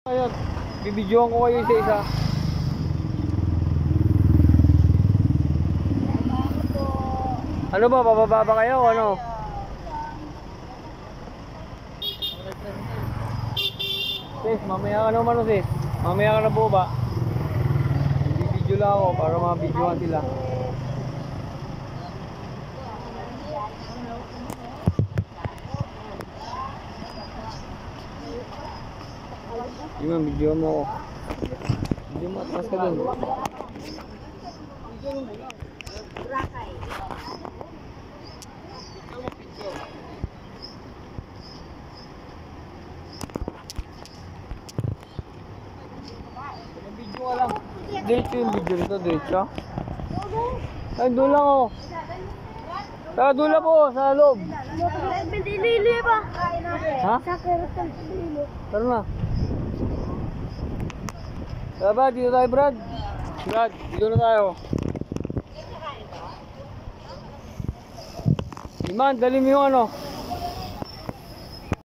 Ayun, bibidyoan ko kayo isa-isa. Ano ba, bababa ba kayo o ano? Sis, mamaya ka naman sis. Mamaya ka na po ba? Bibidyo lang ako para mabidyoan sila. Hindi man, video mo ako. Video mo, atras ka dun. Video ka lang. Diretso yung video nito, diretso. Ay, doon lang ako. Sa doon po, sa loob. Lili ba? Ha? Sa keratan lili. Tara na. Tara, dito tayo, Brad. Brad, dito na tayo. Iman, dali mo yung ano.